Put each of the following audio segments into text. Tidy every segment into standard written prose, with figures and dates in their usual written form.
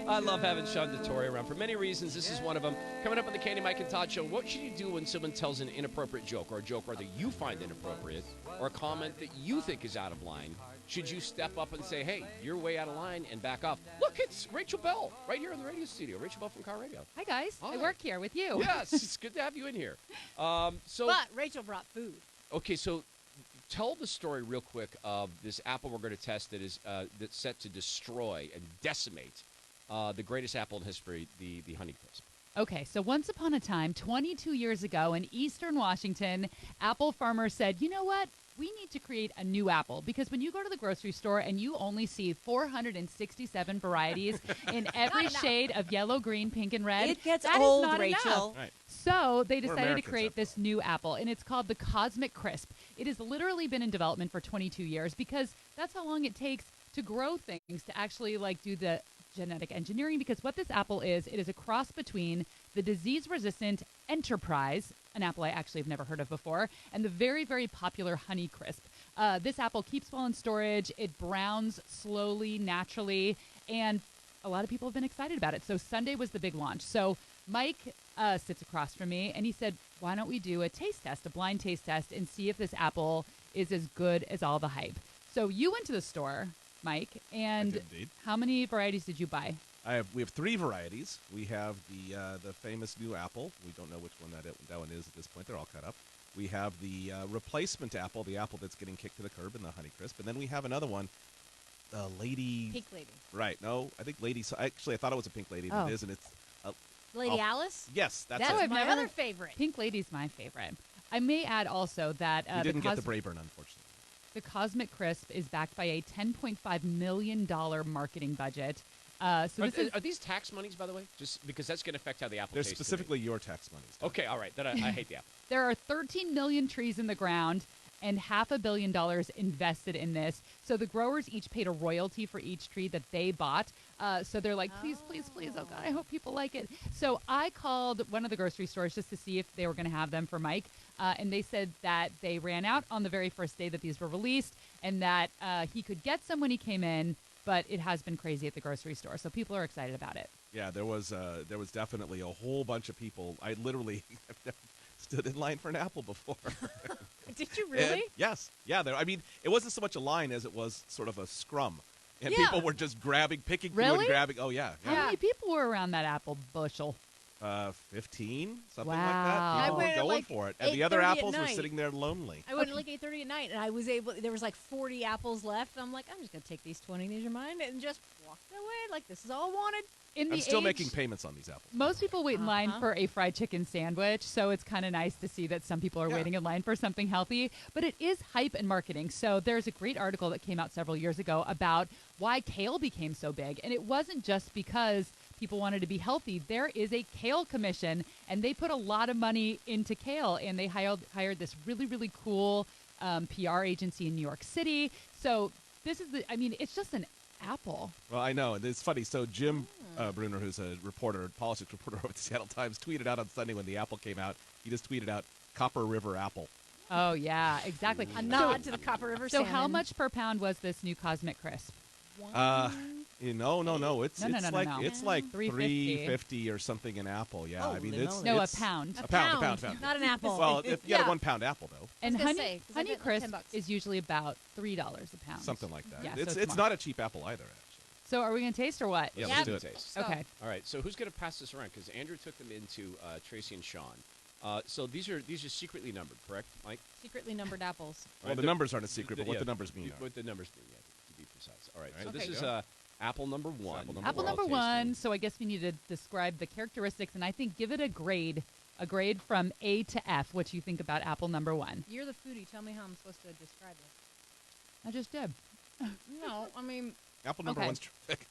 I love having Sean DeTore around for many reasons. This is one of them. Coming up on the Candy Mike and Todd Show, what should you do when someone tells an inappropriate joke or a joke that you find inappropriate or a comment that you think is out of line? Should you step up and say, hey, you're way out of line and back off? Look, it's Rachel Bell right here in the radio studio. Rachel Bell from Car Radio. Hi, guys. Hi. I work here with you. Yes, it's good to have you in here. But Rachel brought food. Okay, so tell the story real quick of this apple we're going to test that is that's set to destroy and decimate the greatest apple in history, the Honeycrisp. Okay, so once upon a time, 22 years ago in eastern Washington, apple farmers said, you know what? We need to create a new apple because when you go to the grocery store and you only see 467 varieties in every shade of yellow, green, pink, and red, it gets that old, is not Rachel. Right. So they decided to create this new apple, and it's called the Cosmic Crisp. It has literally been in development for 22 years because that's how long it takes to grow things, to actually do the genetic engineering, because what this apple is, it is a cross between the disease-resistant Enterprise, an apple I actually have never heard of before, and the very, very popular Honeycrisp. This apple keeps well in storage. It browns slowly, naturally, and a lot of people have been excited about it. So Sunday was the big launch. So Mike sits across from me, and he said, why don't we do a taste test, a blind taste test, and see if this apple is as good as all the hype. So you went to the store, Mike, and I did indeed. How many varieties did you buy? We have 3 varieties. We have the famous new apple. We don't know which one that one is at this point. They're all cut up. We have the replacement apple, the apple that's getting kicked to the curb in the Honeycrisp. And then we have another one, Lady... Pink Lady. Right. No, I think Lady... Actually, I thought it was a Pink Lady, but it isn't. It's... Lady Alice? Yes, that's my other favorite. Pink Lady's my favorite. I may add also that... you didn't get the Brayburn, unfortunately. The Cosmic Crisp is backed by a $10.5 million marketing budget. Are these tax monies, by the way? Just because that's going to affect how the apple They're tastes. specifically your tax monies. Okay, all right. Then I hate the apple. There are 13 million trees in the ground and $500 million invested in this. So the growers each paid a royalty for each tree that they bought. So they're like, please, please, please, oh God, I hope people like it. So I called one of the grocery stores just to see if they were going to have them for Mike. And they said that they ran out on the very first day that these were released and that he could get some when he came in, but it has been crazy at the grocery store. So people are excited about it. Yeah, there was definitely a whole bunch of people. I literally have never stood in line for an apple before. Did you really? And yes. Yeah, it wasn't so much a line as it was sort of a scrum. And people were just picking through and grabbing. Oh, yeah. How many people were around that apple bushel? 15, something Wow. like that. People were going for it. And the other apples were sitting there lonely. I went at 8:30 at night, and I was there was 40 apples left. And I'm like, I'm just going to take these 20, these are mine, and just walked away. This is all I wanted. I'm still making payments on these apples. Most people wait in line for a fried chicken sandwich, so it's kind of nice to see that some people are waiting in line for something healthy. But it is hype and marketing. So there's a great article that came out several years ago about why kale became so big. And it wasn't just because people wanted to be healthy. There is a kale commission, and they put a lot of money into kale, and they hired this really, really cool PR agency in New York City. So this is it's just an apple. Well, I know. And it's funny. So Jim Bruner, who's a politics reporter over at the Seattle Times, tweeted out on Sunday when the apple came out. He just tweeted out, Copper River apple. Oh, yeah, exactly. A nod to the Copper River salmon. So how much per pound was this new Cosmic Crisp? No. It's like $3.50 or something an apple. Yeah, Oh, it's a pound. A pound. Not an apple. Well, if you had a 1 pound apple though, And I was gonna say, 'cause I bet like Honeycrisp $10. is usually about $3 a pound. something like that. Yeah, so it's more. not a cheap apple either. Actually. So are we going to taste or what? Yeah, Yeah. let's do it. Taste. Okay. All right. So who's going to pass this around? Because Andrew took them into Tracy and Sean. So these are secretly numbered, correct, Mike? Secretly numbered apples. Well, the numbers aren't a secret, but what the numbers mean. What the numbers mean, to be precise. All right. So Okay. this is apple number 1. Apple We're all number 1. tasting. So I guess we need to describe the characteristics, and I think give it a grade from A to F. What you think about apple number 1? You're the foodie. Tell me how I'm supposed to describe it. I just did. No, I mean... Apple number Okay. 1's terrific.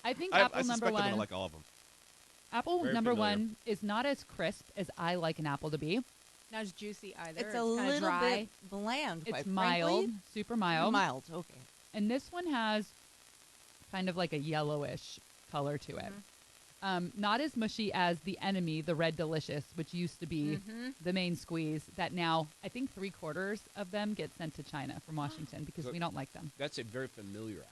I think I apple number suspect I'm 1. gonna like all of them. Apple Very number familiar. 1 is not as crisp as I like an apple to be. Not as juicy either. It's a kinda little dry. bit bland. It's quite mild, frankly. super mild. Mild, okay. And this one has kind of like a yellowish color to it. Not as mushy as the enemy, the Red Delicious, which used to be the main squeeze, that now I think 3/4 of them get sent to China from Washington because we don't like them. That's a very familiar apple.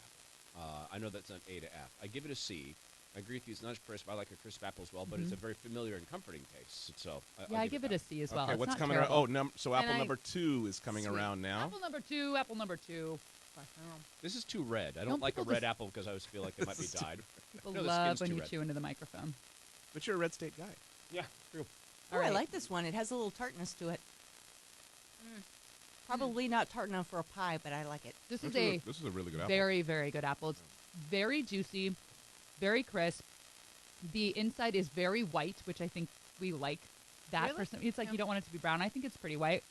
I know that's an A to F. I give it a C. I agree with you. It's not as crisp. I like a crisp apple as well, but it's a very familiar and comforting taste. So I give it a C as well. Okay, It's what's not coming terrible. around? Oh, so apple I- number 2 is coming Sweet. around now. Apple number two. Apple number two. This is too red. I don't Don't like a people red just- apple because I always feel like it might be dyed. People No, the love skin's when too you red. chew into the microphone. But you're a red state guy. Yeah, true. Oh, All I right. like this one. It has a little tartness to it. Probably not tart enough for a pie, but I like it. This is This is a really good apple. very, very good apple. It's very juicy, very crisp. The inside is very white, which I think we like that Really? for some. It's like Yeah. you don't want it to be brown. I think it's pretty white.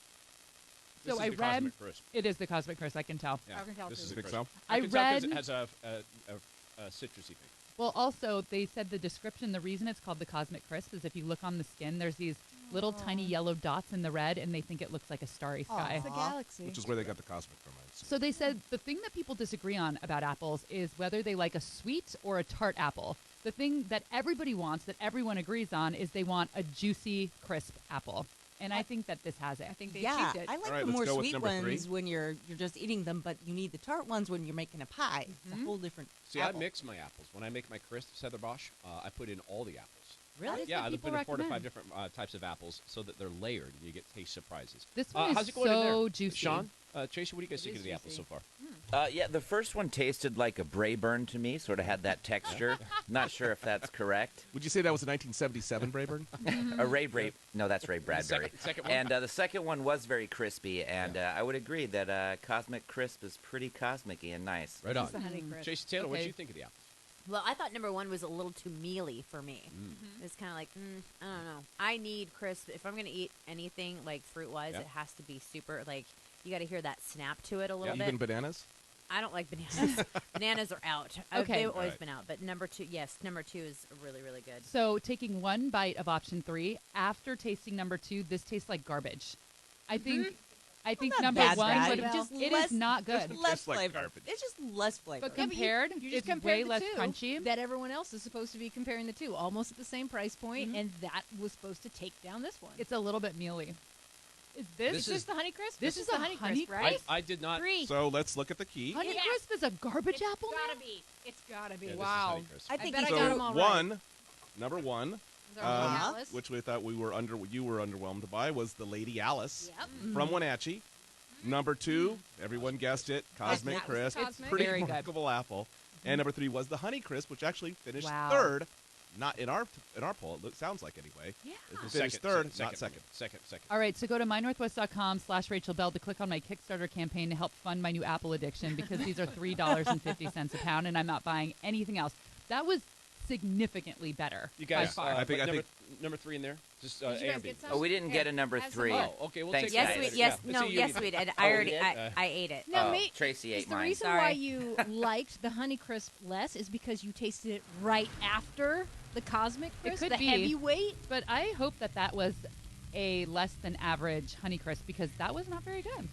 This So is I the read Cosmic Crisp. it is the Cosmic Crisp. I can tell. Yeah, I can tell this too. is You the think crisp. so? I can tell 'cause read- it has a citrusy thing. Well, also they said the description. The reason it's called the Cosmic Crisp is if you look on the skin, there's these little tiny yellow dots in the red, and they think it looks like a starry sky. It's a galaxy. Which is where they got the cosmic from. I assume. So they said the thing that people disagree on about apples is whether they like a sweet or a tart apple. The thing that everybody wants, that everyone agrees on, is they want a juicy, crisp apple. And I think that this has it. I think they Yeah, achieved it. I like All right, the let's more go with sweet number 3. ones when you're just eating them, but you need the tart ones when you're making a pie. It's a whole different See, apple. I mix my apples. When I make my crisps, Heather Bosch, I put in all the apples. Really? That's Yeah, what I put people in 4 to 5 recommend. different types of apples so that they're layered and you get taste surprises. This one how's is it going in so there? juicy. Sean, Tracy, what do you guys It think is of the apples so juicy. far? Yeah, the first one tasted like a Brayburn to me, sort of had that texture. Not sure if that's correct. Would you say that was a 1977 Brayburn? A Ray no, that's Ray Bradbury. second one? And the second one was very crispy, and I would agree that Cosmic Crisp is pretty cosmic-y and nice. Right It's on. the honey crisp. Tracy Taylor, what do Okay. you think of the apples? Well, I thought number 1 was a little too mealy for me. It's kind of like, I don't know. I need crisp. If I'm going to eat anything, like fruit-wise, Yeah. it has to be super, like, you got to hear that snap to it a little Even bit. bananas? I don't like bananas. Bananas are out. Okay. They've always Right. been out. But number 2, yes, number 2 is really, really good. So taking one bite of option 3, after tasting number 2, this tastes like garbage. I think Not number bad, 1 bad. would It's have just it less- is not good. Less Tastes like flavor. garbage. It's just less flavor. But Yeah, but compared, you just it's compared way the less two crunchy. that everyone else is supposed to be comparing the two, almost at the same price point, and that was supposed to take down this one. It's a little bit mealy. Is this? This Is this is- the honey crisp? this This is the a honey honey crisp, right? I did not. 3. So let's look at the key. Honey Yeah. Crisp is a garbage It's apple now? gotta be. It's gotta be. Yeah, this is Wow. Honey Crisp. I think bet he's I got So 'em all right. number one, Is our Lady Uh-huh. Alice? which we thought you were underwhelmed by, was the Lady Alice Yep. from Wenatchee. Number 2, everyone guessed it, Cosmic that was the Crisp. Cosmic. Pretty Very good. remarkable apple. And number 3 was the Honey Crisp, which actually finished Wow. third. Not in our poll. It sounds like anyway. Yeah. It finished third, not second. Second. All right, so go to mynorthwest.com/Rachel Bell to click on my Kickstarter campaign to help fund my new Apple addiction because these are $3.50 a pound, and I'm not buying anything else. That was significantly better. You guys, by far. I think- number 3 in there? Just Did you A guys and B. get some? Oh, we didn't Here, get a number have some 3. more. Oh, okay. We'll Thanks, take Yes, that guys. we, later. yes, Yeah. no, Let's see, yes, you- we did. Oh, I already, did? I ate it. Now, Oh, mate, Tracy is ate the mine. reason Sorry. why you liked the honey crisp less is because you tasted it right after the cosmic crisp, could the be. heavyweight? But I hope that was a less than average Honeycrisp because that was not very good.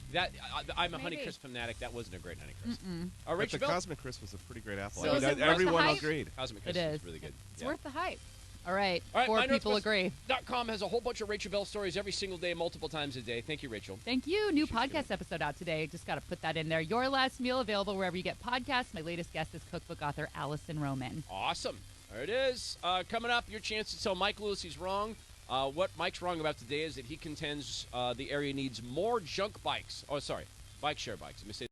I'm a Honey Maybe. Crisp fanatic. That wasn't a great Honey Crisp. But Rachel the Bell? Cosmic Crisp was a pretty great apple. So I is mean, it worth the everyone hype? agreed. Cosmic It Crisp is. is really good. It's Yeah. worth the hype. All right, All right, 4 people agree. MyNorthwest.com has a whole bunch of Rachel Bell stories every single day, multiple times a day. Thank you, Rachel. Thank you. New She's podcast good. episode out today. Just got to put that in there. Your Last Meal available wherever you get podcasts. My latest guest is cookbook author Allison Roman. Awesome. There it is. Coming up, your chance to tell Mike Lewis he's wrong. What Mike's wrong about today is that he contends the area needs more junk bikes. Oh, sorry, bike share bikes. Let me say